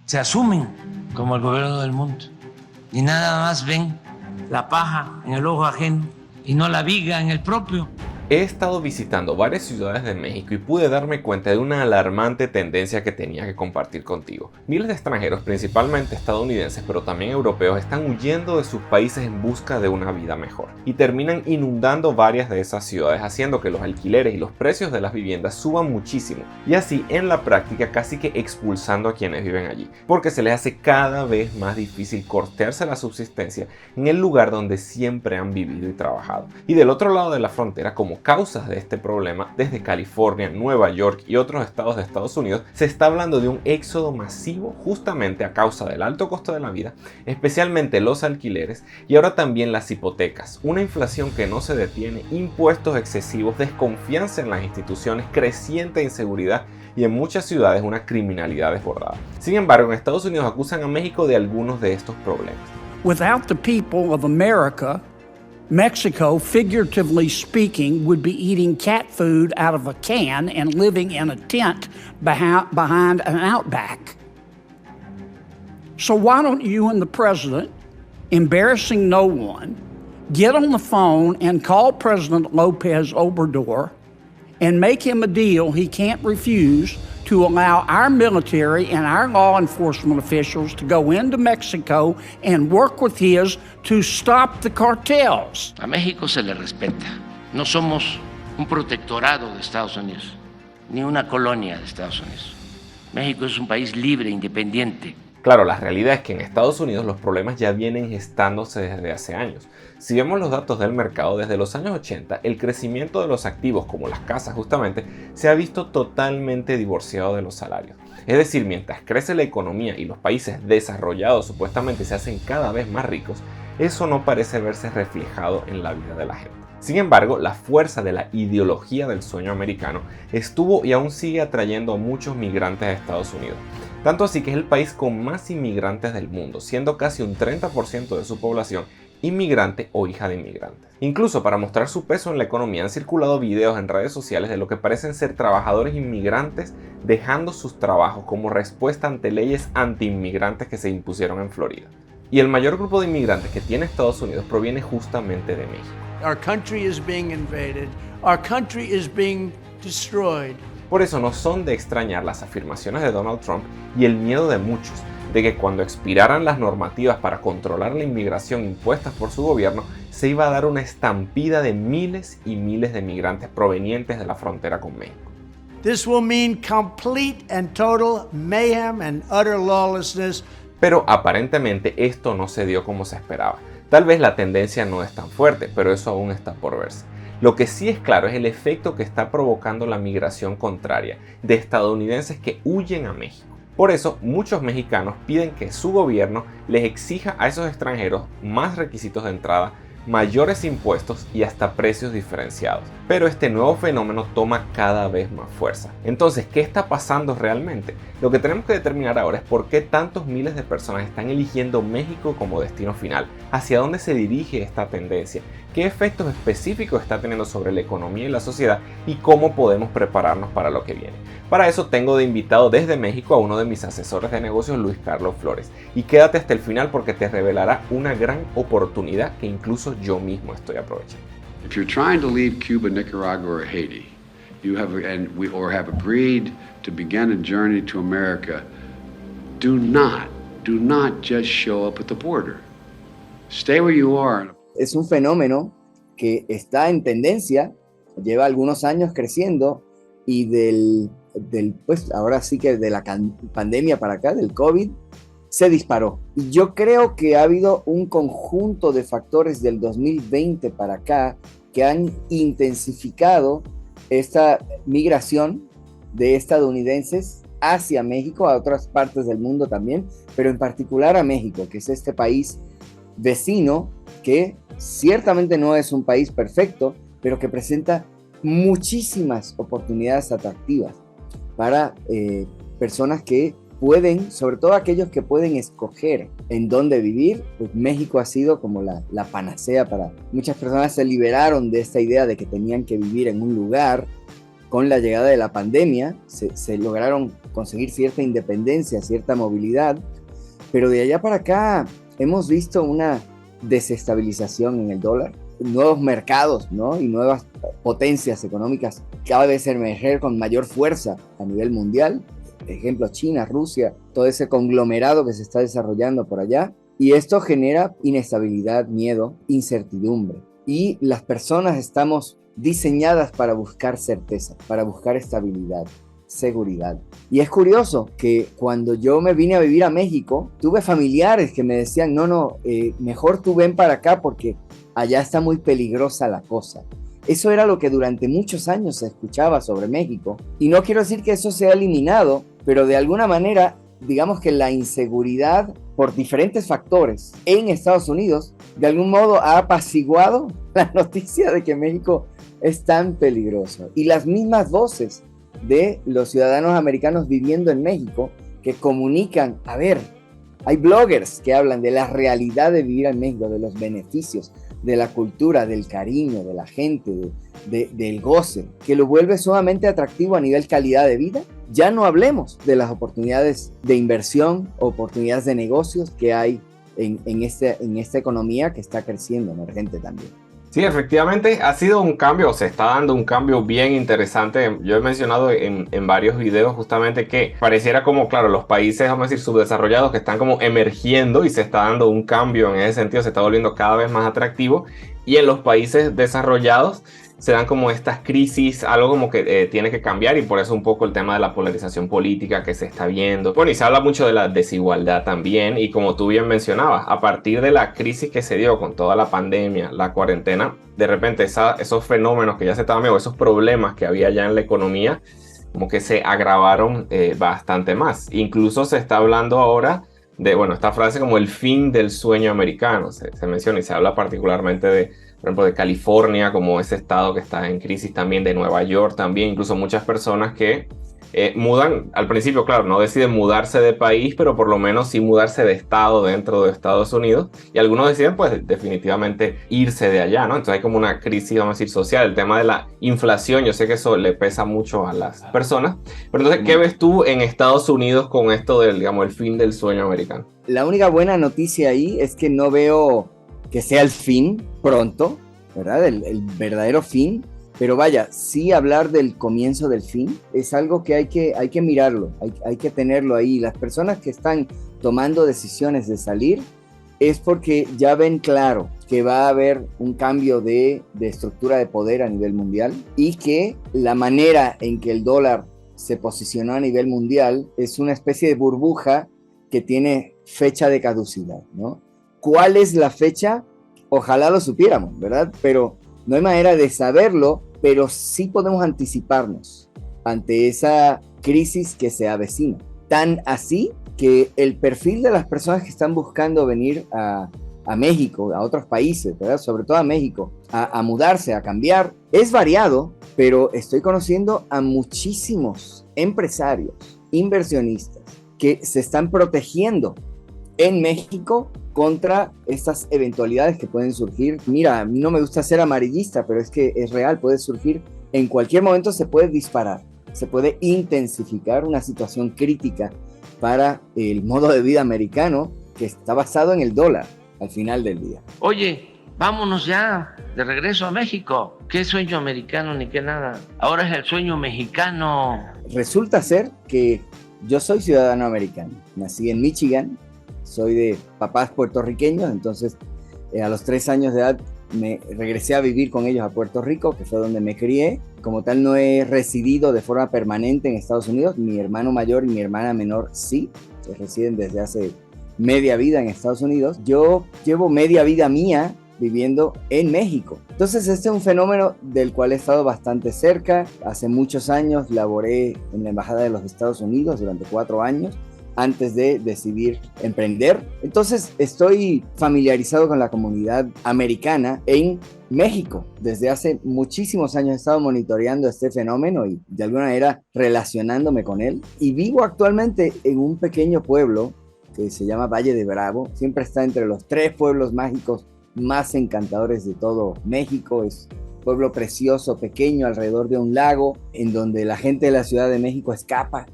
se asumen como el gobierno del mundo y nada más ven la paja en el ojo ajeno y no la viga en el propio. He estado visitando varias ciudades de México y pude darme cuenta de una alarmante tendencia que tenía que compartir contigo. Miles de extranjeros, principalmente estadounidenses, pero también europeos, están huyendo de sus países en busca de una vida mejor y terminan inundando varias de esas ciudades, haciendo que los alquileres y los precios de las viviendas suban muchísimo y así en la práctica casi que expulsando a quienes viven allí, porque se les hace cada vez más difícil costearse la subsistencia en el lugar donde siempre han vivido y trabajado. Y del otro lado de la frontera, como causas de este problema, desde California, Nueva York y otros estados de Estados Unidos, se está hablando de un éxodo masivo justamente a causa del alto costo de la vida, especialmente los alquileres y ahora también las hipotecas, una inflación que no se detiene, impuestos excesivos, desconfianza en las instituciones, creciente inseguridad y en muchas ciudades una criminalidad desbordada. Sin embargo, en Estados Unidos acusan a México de algunos de estos problemas. Without the people of America, Mexico, figuratively speaking, would be eating cat food out of a can and living in a tent behind an outback. So why don't you and the president, embarrassing no one, get on the phone and call President Lopez Obrador and make him a deal he can't refuse to allow our military and our law enforcement officials to go into Mexico and work with his to stop the cartels. A México se le respeta. No somos un protectorado de Estados Unidos, ni una colonia de Estados Unidos. México es un país libre, independiente. Claro, la realidad es que en Estados Unidos los problemas ya vienen gestándose desde hace años. Si vemos los datos del mercado, desde los años 80, el crecimiento de los activos, como las casas justamente, se ha visto totalmente divorciado de los salarios. Es decir, mientras crece la economía y los países desarrollados supuestamente se hacen cada vez más ricos, eso no parece verse reflejado en la vida de la gente. Sin embargo, la fuerza de la ideología del sueño americano estuvo y aún sigue atrayendo a muchos migrantes a Estados Unidos. Tanto así que es el país con más inmigrantes del mundo, siendo casi un 30% de su población inmigrante o hija de inmigrantes. Incluso para mostrar su peso en la economía han circulado videos en redes sociales de lo que parecen ser trabajadores inmigrantes dejando sus trabajos como respuesta ante leyes anti-inmigrantes que se impusieron en Florida. Y el mayor grupo de inmigrantes que tiene Estados Unidos proviene justamente de México. Our country is being invaded. Our country is being destroyed. Por eso no son de extrañar las afirmaciones de Donald Trump y el miedo de muchos de que cuando expiraran las normativas para controlar la inmigración impuestas por su gobierno, se iba a dar una estampida de miles y miles de migrantes provenientes de la frontera con México. This will mean complete and total mayhem and utter lawlessness. Pero aparentemente esto no se dio como se esperaba. Tal vez la tendencia no es tan fuerte, pero eso aún está por verse. Lo que sí es claro es el efecto que está provocando la migración contraria de estadounidenses que huyen a México. Por eso, muchos mexicanos piden que su gobierno les exija a esos extranjeros más requisitos de entrada, mayores impuestos y hasta precios diferenciados. Pero este nuevo fenómeno toma cada vez más fuerza. Entonces, ¿qué está pasando realmente? Lo que tenemos que determinar ahora es por qué tantos miles de personas están eligiendo México como destino final, hacia dónde se dirige esta tendencia, qué efectos específicos está teniendo sobre la economía y la sociedad y cómo podemos prepararnos para lo que viene. Para eso tengo de invitado desde México a uno de mis asesores de negocios, Luis Carlos Flores. Y quédate hasta el final porque te revelará una gran oportunidad que incluso yo mismo estoy aprovechando. If you're trying to leave Cuba, Nicaragua, or Haiti, or have agreed to begin a journey to America, do not just show up at the border. Stay where you are. Es un fenómeno que está en tendencia, lleva algunos años creciendo y pues ahora sí que de la pandemia para acá, del COVID, se disparó. Y yo creo que ha habido un conjunto de factores del 2020 para acá que han intensificado esta migración de estadounidenses hacia México, a otras partes del mundo también, pero en particular a México, que es este país vecino que ciertamente no es un país perfecto, pero que presenta muchísimas oportunidades atractivas para personas que pueden, sobre todo aquellos que pueden escoger en dónde vivir. Pues México ha sido como la panacea para muchas personas. Se liberaron de esta idea de que tenían que vivir en un lugar. Con la llegada de la pandemia se lograron conseguir cierta independencia, cierta movilidad, pero de allá para acá hemos visto una desestabilización en el dólar, nuevos mercados, ¿no? Y nuevas potencias económicas cada vez emerger con mayor fuerza a nivel mundial. Por ejemplo, China, Rusia, todo ese conglomerado que se está desarrollando por allá. Y esto genera inestabilidad, miedo, incertidumbre. Y las personas estamos diseñadas para buscar certeza, para buscar estabilidad, seguridad. Y es curioso que cuando yo me vine a vivir a México, tuve familiares que me decían, mejor tú ven para acá porque allá está muy peligrosa la cosa. Eso era lo que durante muchos años se escuchaba sobre México. Y no quiero decir que eso sea eliminado, pero de alguna manera, digamos que la inseguridad por diferentes factores en Estados Unidos, de algún modo ha apaciguado la noticia de que México es tan peligroso. Y las mismas voces de los ciudadanos americanos viviendo en México que comunican, hay bloggers que hablan de la realidad de vivir en México, de los beneficios, de la cultura, del cariño, de la gente, del goce, que lo vuelve sumamente atractivo a nivel calidad de vida. Ya no hablemos de las oportunidades de inversión, oportunidades de negocios que hay en esta economía que está creciendo, emergente también. Sí, efectivamente ha sido un cambio, se está dando un cambio bien interesante. Yo he mencionado en varios videos justamente que pareciera como, claro, los países, vamos a decir, subdesarrollados que están como emergiendo y se está dando un cambio en ese sentido, se está volviendo cada vez más atractivo. Y en los países desarrollados se dan como estas crisis, algo como que tiene que cambiar, y por eso un poco el tema de la polarización política que se está viendo. Bueno, y se habla mucho de la desigualdad también, y como tú bien mencionabas, a partir de la crisis que se dio con toda la pandemia, la cuarentena, de repente esos fenómenos que ya se estaban viendo, esos problemas que había ya en la economía, como que se agravaron bastante más. Incluso se está hablando ahora de, esta frase como el fin del sueño americano, se menciona, y se habla particularmente de, por ejemplo, de California como ese estado que está en crisis también, de Nueva York también, incluso muchas personas que mudan, al principio, claro, no deciden mudarse de país, pero por lo menos sí mudarse de estado dentro de Estados Unidos, y algunos deciden pues definitivamente irse de allá, ¿no? Entonces hay como una crisis, vamos a decir, social, el tema de la inflación, yo sé que eso le pesa mucho a las personas, pero entonces, ¿qué ves tú en Estados Unidos con esto del, digamos, el fin del sueño americano? La única buena noticia ahí es que no veo que sea el fin pronto, ¿verdad? El verdadero fin. Pero vaya, sí hablar del comienzo del fin es algo que hay que mirarlo, hay que tenerlo ahí. Las personas que están tomando decisiones de salir es porque ya ven claro que va a haber un cambio de estructura de poder a nivel mundial, y que la manera en que el dólar se posicionó a nivel mundial es una especie de burbuja que tiene fecha de caducidad, ¿no? ¿Cuál es la fecha? Ojalá lo supiéramos, ¿verdad? Pero no hay manera de saberlo, pero sí podemos anticiparnos ante esa crisis que se avecina. Tan así que el perfil de las personas que están buscando venir a México, a otros países, ¿verdad? Sobre todo a México, a mudarse, a cambiar, es variado, pero estoy conociendo a muchísimos empresarios, inversionistas, que se están protegiendo en México contra estas eventualidades que pueden surgir. Mira, a mí no me gusta ser amarillista, pero es que es real, puede surgir en cualquier momento, se puede disparar, se puede intensificar una situación crítica para el modo de vida americano que está basado en el dólar al final del día. Oye, vámonos ya de regreso a México. ¿Qué sueño americano ni qué nada? Ahora es el sueño mexicano. Resulta ser que yo soy ciudadano americano, nací en Michigan, soy de papás puertorriqueños, entonces a los 3 años de edad me regresé a vivir con ellos a Puerto Rico, que fue donde me crié. Como tal, no he residido de forma permanente en Estados Unidos. Mi hermano mayor y mi hermana menor sí, residen desde hace media vida en Estados Unidos. Yo llevo media vida mía viviendo en México. Entonces este es un fenómeno del cual he estado bastante cerca. Hace muchos años laboré en la Embajada de los Estados Unidos durante 4 años antes de decidir emprender. Entonces estoy familiarizado con la comunidad americana en México. Desde hace muchísimos años he estado monitoreando este fenómeno y de alguna manera relacionándome con él. Y vivo actualmente en un pequeño pueblo que se llama Valle de Bravo. Siempre está entre los 3 pueblos mágicos más encantadores de todo México. Es un pueblo precioso, pequeño, alrededor de un lago, en donde la gente de la Ciudad de México escapa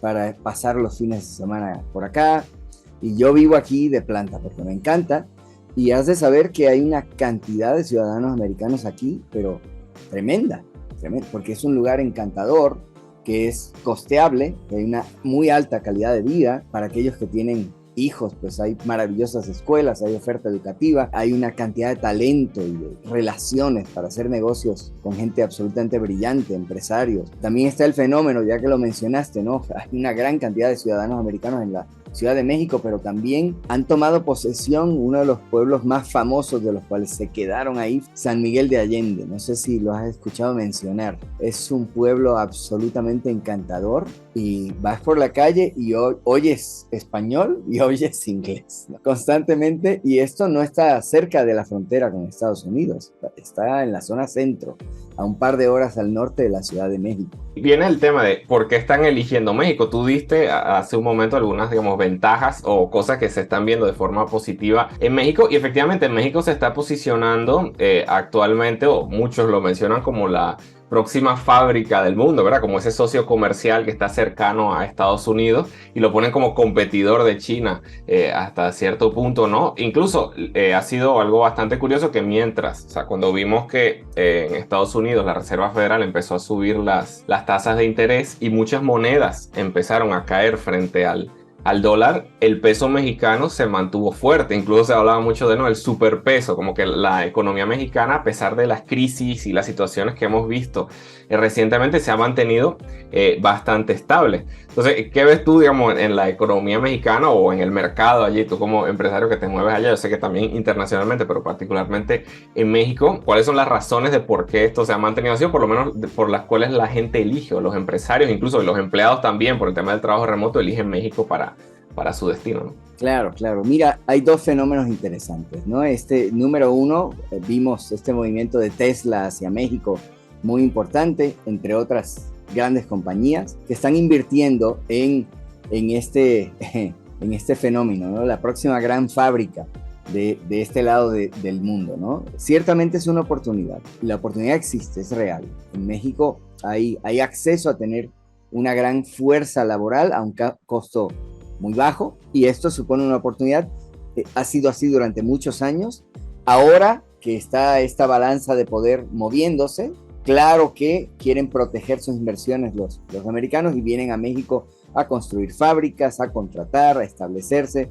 para pasar los fines de semana por acá. Y yo vivo aquí de planta porque me encanta. Y has de saber que hay una cantidad de ciudadanos americanos aquí, pero tremenda, porque es un lugar encantador, que es costeable, que hay una muy alta calidad de vida para aquellos que tienen hijos, pues hay maravillosas escuelas, hay oferta educativa, hay una cantidad de talento y de relaciones para hacer negocios con gente absolutamente brillante, empresarios. También está el fenómeno, ya que lo mencionaste, ¿no? Hay una gran cantidad de ciudadanos americanos en la Ciudad de México, pero también han tomado posesión uno de los pueblos más famosos de los cuales se quedaron ahí, San Miguel de Allende. No sé si lo has escuchado mencionar. Es un pueblo absolutamente encantador y vas por la calle y oyes español y oyes inglés, ¿no? Constantemente, y esto no está cerca de la frontera con Estados Unidos, está en la zona centro, a un par de horas al norte de la Ciudad de México. Viene el tema de por qué están eligiendo México. Tú diste hace un momento algunas, digamos, ventajas o cosas que se están viendo de forma positiva en México, y efectivamente en México se está posicionando actualmente, o muchos lo mencionan como la próxima fábrica del mundo, ¿verdad? Como ese socio comercial que está cercano a Estados Unidos, y lo ponen como competidor de China hasta cierto punto, ¿no? Incluso ha sido algo bastante curioso que mientras, o sea, cuando vimos que en Estados Unidos la Reserva Federal empezó a subir las tasas de interés y muchas monedas empezaron a caer frente al dólar, el peso mexicano se mantuvo fuerte. Incluso se hablaba mucho de, ¿no?, el superpeso, como que la economía mexicana, a pesar de las crisis y las situaciones que hemos visto recientemente, se ha mantenido bastante estable. Entonces, ¿qué ves tú, digamos, en la economía mexicana o en el mercado allí? Tú como empresario que te mueves allá, yo sé que también internacionalmente, pero particularmente en México, ¿cuáles son las razones de por qué esto se ha mantenido así, o por lo menos por las cuales la gente elige, o los empresarios, incluso los empleados también, por el tema del trabajo remoto, eligen México para su destino, ¿no? Claro, claro. Mira, hay dos fenómenos interesantes, ¿no? Número uno, vimos este movimiento de Tesla hacia México muy importante, entre otras grandes compañías que están invirtiendo en este fenómeno, ¿no? La próxima gran fábrica de este lado del mundo, ¿no? Ciertamente es una oportunidad, y la oportunidad existe, es real. En México hay acceso a tener una gran fuerza laboral a un costo muy bajo, y esto supone una oportunidad. Ha sido así durante muchos años. Ahora que está esta balanza de poder moviéndose, claro que quieren proteger sus inversiones los americanos, y vienen a México a construir fábricas, a contratar, a establecerse,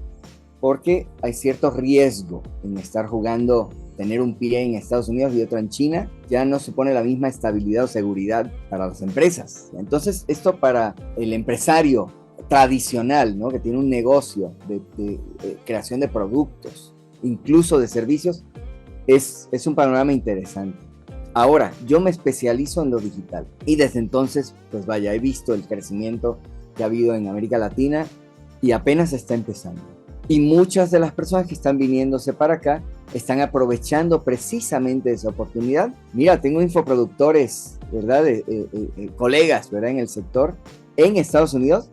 porque hay cierto riesgo en estar jugando, tener un pie en Estados Unidos y otro en China. Ya no supone la misma estabilidad o seguridad para las empresas. Entonces, esto para el empresario tradicional, ¿no?, que tiene un negocio de creación de productos, incluso de servicios, es un panorama interesante. Ahora, yo me especializo en lo digital, y desde entonces, pues vaya, he visto el crecimiento que ha habido en América Latina, y apenas está empezando. Y muchas de las personas que están viniéndose para acá están aprovechando precisamente esa oportunidad. Mira, tengo infoproductores, ¿verdad? Colegas, ¿verdad?, en el sector, en Estados Unidos,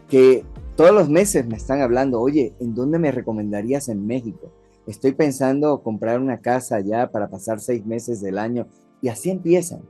que todos los meses me están hablando: oye, ¿en dónde me recomendarías en México? Estoy pensando comprar una casa allá para pasar 6 meses del año. Y así empiezan,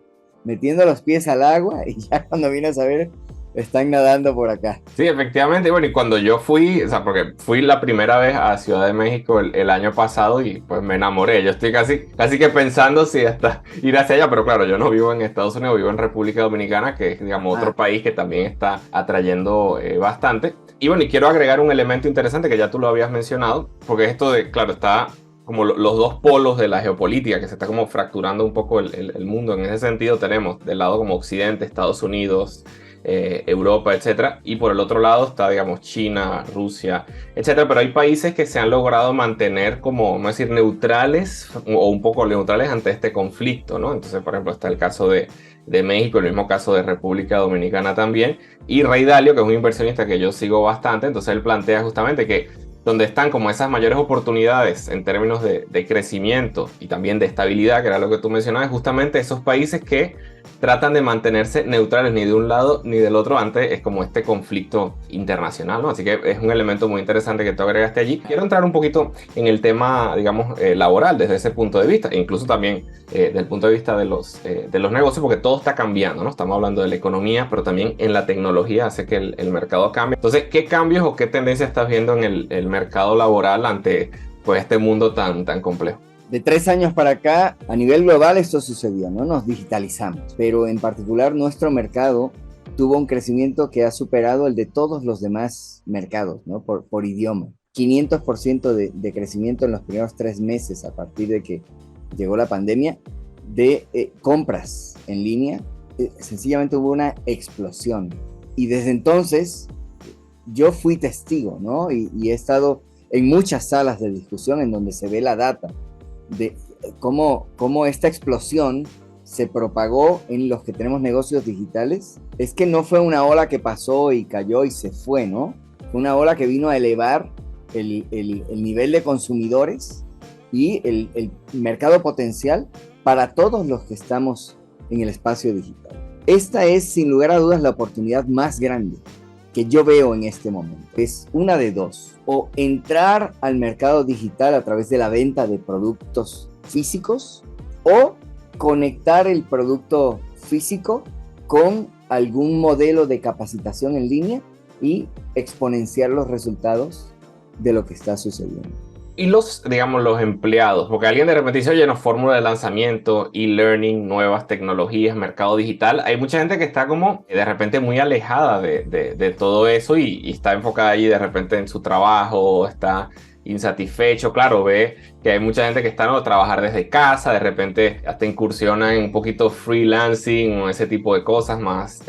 metiendo los pies al agua, y ya cuando vienes a ver, están nadando por acá. Sí, efectivamente. Bueno, y cuando yo fui, o sea, porque fui la primera vez a Ciudad de México el año pasado, y pues me enamoré. Yo estoy casi que pensando si hasta ir hacia allá, pero claro, yo no vivo en Estados Unidos, vivo en República Dominicana, que es, digamos, otro país que también está atrayendo bastante. Y bueno, y quiero agregar un elemento interesante que ya tú lo habías mencionado, porque esto de, claro, está como los dos polos de la geopolítica, que se está como fracturando un poco el mundo. En ese sentido tenemos del lado como Occidente, Estados Unidos, Europa, etcétera, y por el otro lado está, digamos, China, Rusia, etcétera. Pero hay países que se han logrado mantener como, vamos a decir, neutrales, o un poco neutrales ante este conflicto, ¿no? Entonces, por ejemplo, está el caso de México, el mismo caso de República Dominicana también, y Ray Dalio, que es un inversionista que yo sigo bastante. Entonces él plantea justamente que donde están como esas mayores oportunidades en términos de crecimiento y también de estabilidad, que era lo que tú mencionabas, justamente esos países que tratan de mantenerse neutrales ni de un lado ni del otro ante es como este conflicto internacional, ¿no? Así que es un elemento muy interesante que tú agregaste allí. Quiero entrar un poquito en el tema, digamos, laboral desde ese punto de vista, e incluso también desde el punto de vista de los negocios, porque todo está cambiando, ¿no? Estamos hablando de la economía, pero también en la tecnología hace que el mercado cambie. Entonces, ¿qué cambios o qué tendencias estás viendo en el mercado laboral ante pues, este mundo tan complejo? De 3 años para acá, a nivel global esto sucedió, ¿no? Nos digitalizamos, pero en particular nuestro mercado tuvo un crecimiento que ha superado el de todos los demás mercados, ¿no? Por idioma. 500% de crecimiento en los primeros 3 meses a partir de que llegó la pandemia de compras en línea. Sencillamente hubo una explosión. Y desde entonces yo fui testigo, ¿no? Y he estado en muchas salas de discusión en donde se ve la data de cómo esta explosión se propagó en los que tenemos negocios digitales. Es que no fue una ola que pasó y cayó y se fue, ¿no? Fue una ola que vino a elevar el nivel de consumidores y el mercado potencial para todos los que estamos en el espacio digital. Esta es, sin lugar a dudas, la oportunidad más grande que yo veo en este momento. Es una de dos: o entrar al mercado digital a través de la venta de productos físicos, o conectar el producto físico con algún modelo de capacitación en línea y exponenciar los resultados de lo que está sucediendo. Y los empleados, porque alguien de repente dice, oye, no, fórmula de lanzamiento, e-learning, nuevas tecnologías, mercado digital. Hay mucha gente que está como de repente muy alejada de todo eso y está enfocada allí de repente en su trabajo, está insatisfecho. Claro, ve que hay mucha gente que está a trabajar desde casa, de repente hasta incursiona en un poquito freelancing o ese tipo de cosas más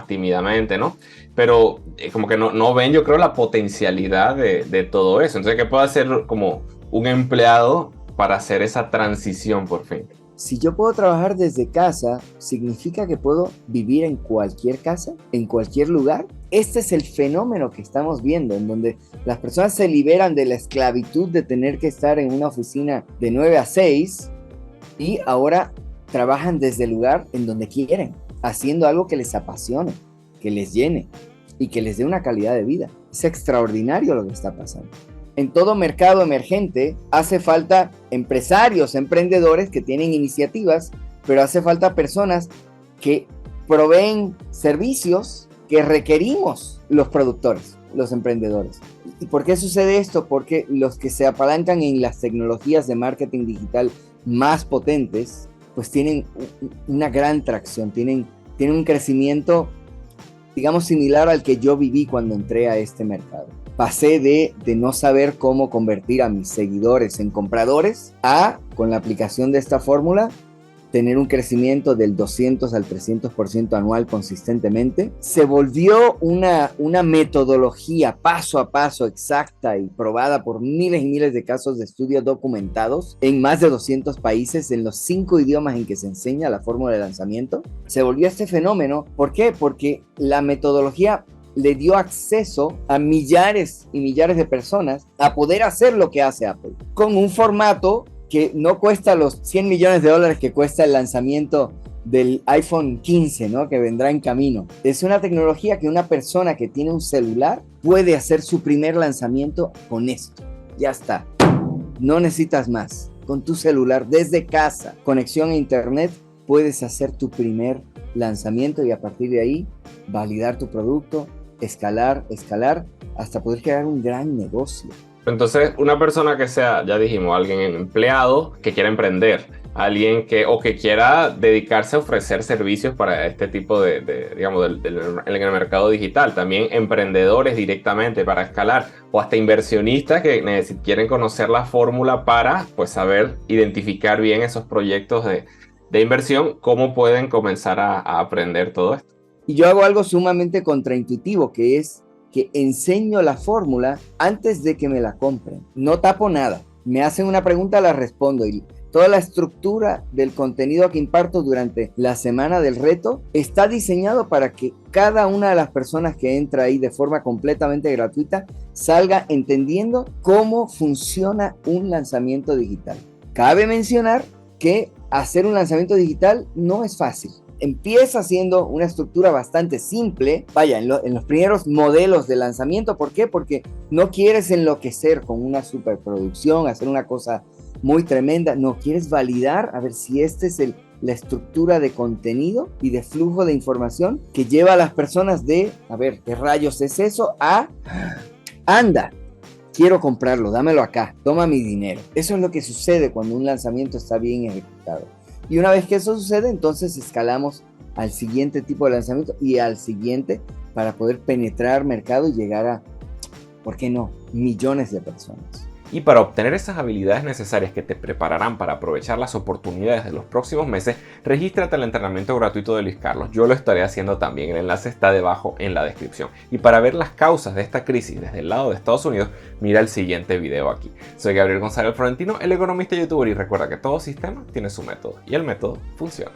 tímidamente, ¿no? Pero como que no ven, yo creo, la potencialidad de todo eso. Entonces, ¿qué puede hacer como un empleado para hacer esa transición por fin? Si yo puedo trabajar desde casa, ¿significa que puedo vivir en cualquier casa, en cualquier lugar? Este es el fenómeno que estamos viendo, en donde las personas se liberan de la esclavitud de tener que estar en una oficina de 9 a 6 y ahora trabajan desde el lugar en donde quieren, haciendo algo que les apasione, que les llene y que les dé una calidad de vida. Es extraordinario lo que está pasando. En todo mercado emergente hace falta empresarios, emprendedores que tienen iniciativas, pero hace falta personas que proveen servicios que requerimos los productores, los emprendedores. ¿Y por qué sucede esto? Porque los que se apalancan en las tecnologías de marketing digital más potentes, pues tienen una gran tracción, tienen un crecimiento, digamos, similar al que yo viví cuando entré a este mercado. Pasé de no saber cómo convertir a mis seguidores en compradores a, con la aplicación de esta fórmula, tener un crecimiento del 200 al 300% anual consistentemente. Se volvió una metodología paso a paso exacta y probada por miles y miles de casos de estudio documentados en más de 200 países, en los 5 idiomas en que se enseña la fórmula de lanzamiento. Se volvió este fenómeno. ¿Por qué? Porque la metodología le dio acceso a millares y millares de personas a poder hacer lo que hace Apple, con un formato que no cuesta los $100 millones que cuesta el lanzamiento del iPhone 15, ¿no? Que vendrá en camino. Es una tecnología que una persona que tiene un celular puede hacer su primer lanzamiento con esto. Ya está. No necesitas más. Con tu celular, desde casa, conexión a internet, puedes hacer tu primer lanzamiento y a partir de ahí validar tu producto, escalar, hasta poder crear un gran negocio. Entonces, una persona que sea, ya dijimos, alguien empleado que quiera emprender, alguien que quiera dedicarse a ofrecer servicios para este tipo digamos, en el mercado digital, también emprendedores directamente para escalar, o hasta inversionistas que quieren conocer la fórmula para, pues, saber identificar bien esos proyectos de inversión, ¿cómo pueden comenzar a aprender todo esto? Y yo hago algo sumamente contraintuitivo, que es que enseño la fórmula antes de que me la compren. No tapo nada. Me hacen una pregunta, la respondo. Y toda la estructura del contenido que imparto durante la semana del reto está diseñado para que cada una de las personas que entra ahí de forma completamente gratuita salga entendiendo cómo funciona un lanzamiento digital. Cabe mencionar que hacer un lanzamiento digital no es fácil. empieza siendo una estructura bastante simple. Vaya, en los primeros modelos de lanzamiento. ¿Por qué? Porque no quieres enloquecer con una superproducción, hacer una cosa muy tremenda. No, quieres validar a ver si esta es la estructura de contenido y de flujo de información que lleva a las personas de, a ver, ¿qué rayos es eso? A, anda, quiero comprarlo, dámelo acá, toma mi dinero. Eso es lo que sucede cuando un lanzamiento está bien ejecutado. Y una vez que eso sucede, entonces escalamos al siguiente tipo de lanzamiento y al siguiente para poder penetrar mercado y llegar a, ¿por qué no?, millones de personas. Y para obtener esas habilidades necesarias que te prepararán para aprovechar las oportunidades de los próximos meses, regístrate al entrenamiento gratuito de Luis Carlos. Yo lo estaré haciendo también, el enlace está debajo en la descripción. Y para ver las causas de esta crisis desde el lado de Estados Unidos, mira el siguiente video aquí. Soy Gabriel González Florentino, el economista y youtuber, y recuerda que todo sistema tiene su método y el método funciona.